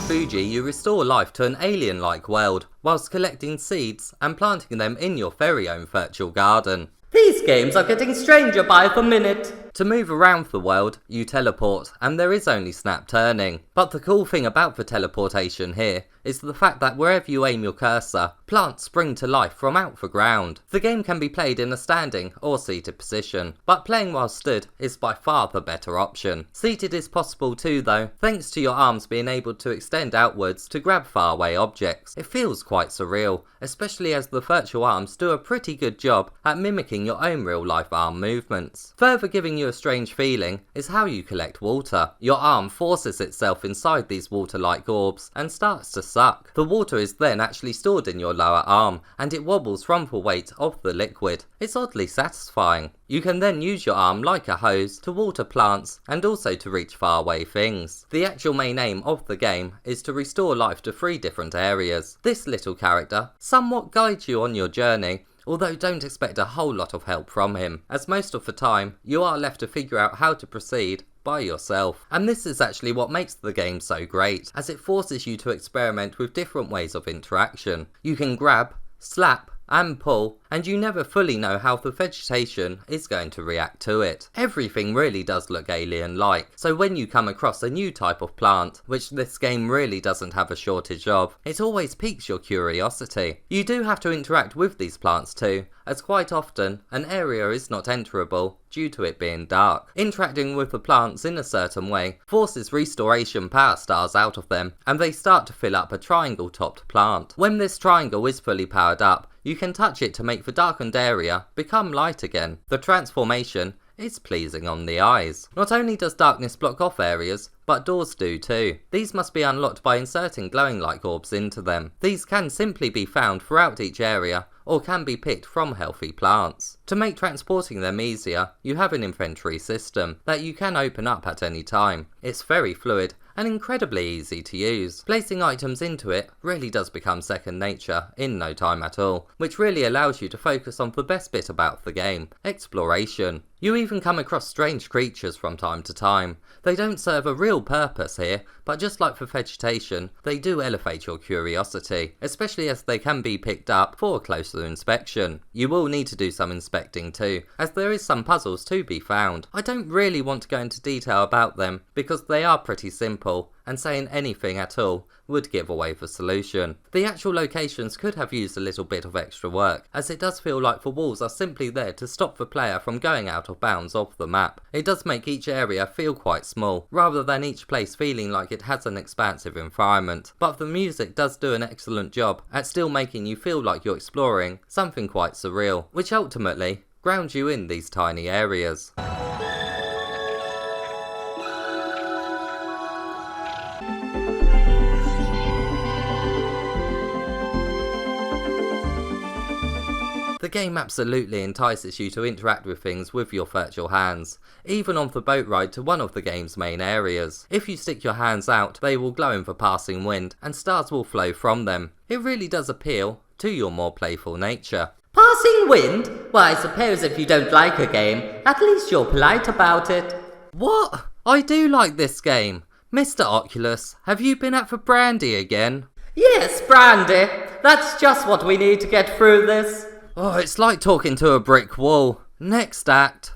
Fujii, you restore life to an alien-like world, whilst collecting seeds and planting them in your very own virtual garden. These games are getting stranger by the minute. To move around the world, you teleport, and there is only snap turning. But the cool thing about the teleportation here is the fact that wherever you aim your cursor, plants spring to life from out the ground. The game can be played in a standing or seated position, but playing while stood is by far the better option. Seated is possible too though, thanks to your arms being able to extend outwards to grab faraway objects. It feels quite surreal, especially as the virtual arms do a pretty good job at mimicking your own real life arm movements. Further giving you a strange feeling is how you collect water. Your arm forces itself inside these water-like orbs and starts to suck. The water is then actually stored in your lower arm and it wobbles from the weight of the liquid. It's oddly satisfying. You can then use your arm like a hose to water plants and also to reach faraway things. The actual main aim of the game is to restore life to 3 different areas. This little character somewhat guides you on your journey, although don't expect a whole lot of help from him, as most of the time you are left to figure out how to proceed by yourself. And this is actually what makes the game so great, as it forces you to experiment with different ways of interaction. You can grab, slap, and pull, and you never fully know how the vegetation is going to react to it. Everything really does look alien-like, so when you come across a new type of plant, which this game really doesn't have a shortage of, it always piques your curiosity. You do have to interact with these plants too, as quite often an area is not enterable due to it being dark. Interacting with the plants in a certain way forces restoration power stars out of them, and they start to fill up a triangle-topped plant. When this triangle is fully powered up, you can touch it to make the darkened area become light again. The transformation is pleasing on the eyes. Not only does darkness block off areas, but doors do too. These must be unlocked by inserting glowing light orbs into them. These can simply be found throughout each area, or can be picked from healthy plants. To make transporting them easier, you have an inventory system that you can open up at any time. It's very fluid and incredibly easy to use. Placing items into it really does become second nature in no time at all, which really allows you to focus on the best bit about the game, exploration. You even come across strange creatures from time to time. They don't serve a real purpose here, but just like for vegetation, they do elevate your curiosity, especially as they can be picked up for closer inspection. You will need to do some inspecting too, as there is some puzzles to be found. I don't really want to go into detail about them, because they are pretty simple, and saying anything at all would give away the solution. The actual locations could have used a little bit of extra work, as it does feel like the walls are simply there to stop the player from going out of bounds of the map. It does make each area feel quite small, rather than each place feeling like it has an expansive environment, but the music does do an excellent job at still making you feel like you're exploring something quite surreal, which ultimately grounds you in these tiny areas. The game absolutely entices you to interact with things with your virtual hands, even on the boat ride to one of the game's main areas. If you stick your hands out, they will glow in the passing wind, and stars will flow from them. It really does appeal to your more playful nature. Passing wind? Well, I suppose if you don't like a game, at least you're polite about it. What? I do like this game. Mr Oculus, have you been at the brandy again? Yes, brandy. That's just what we need to get through this. Oh, it's like talking to a brick wall. Next act.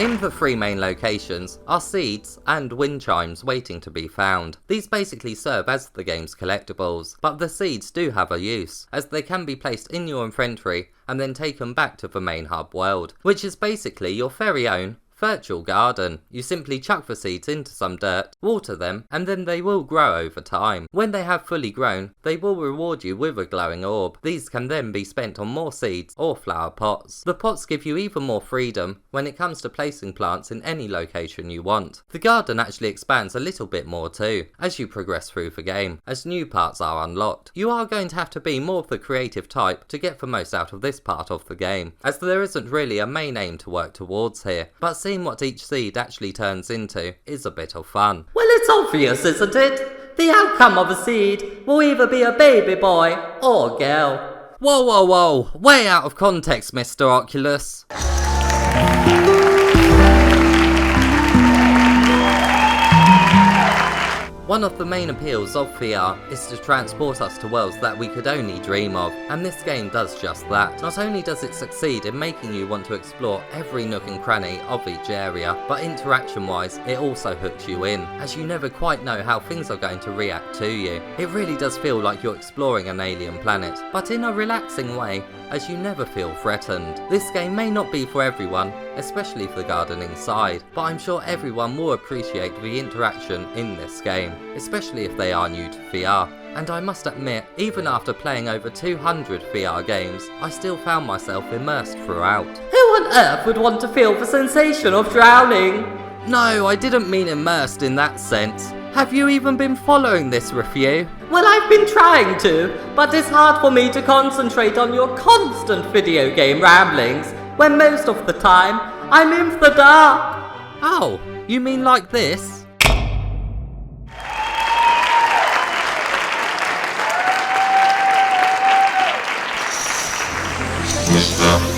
In the 3 main locations are seeds and wind chimes waiting to be found. These basically serve as the game's collectibles, but the seeds do have a use, as they can be placed in your inventory and then taken back to the main hub world, which is basically your very own virtual garden. You simply chuck the seeds into some dirt, water them, and then they will grow over time. When they have fully grown, they will reward you with a glowing orb. These can then be spent on more seeds or flower pots. The pots give you even more freedom when it comes to placing plants in any location you want. The garden actually expands a little bit more too, as you progress through the game, as new parts are unlocked. You are going to have to be more of the creative type to get the most out of this part of the game, as there isn't really a main aim to work towards here, but seeing what each seed actually turns into is a bit of fun. Well, it's obvious, isn't it? The outcome of a seed will either be a baby boy or girl. Whoa, whoa, whoa! Way out of context, Mr Oculus. One of the main appeals of VR is to transport us to worlds that we could only dream of, and this game does just that. Not only does it succeed in making you want to explore every nook and cranny of each area, but interaction wise it also hooks you in, as you never quite know how things are going to react to you. It really does feel like you're exploring an alien planet, but in a relaxing way, as you never feel threatened. This game may not be for everyone, especially for the gardening side, but I'm sure everyone will appreciate the interaction in this game, especially if they are new to VR. And I must admit, even after playing over 200 VR games, I still found myself immersed throughout. Who on earth would want to feel the sensation of drowning? No, I didn't mean immersed in that sense. Have you even been following this review? Well, I've been trying to, but it's hard for me to concentrate on your constant video game ramblings, when most of the time, I'm in the dark. Oh, you mean like this? Mr.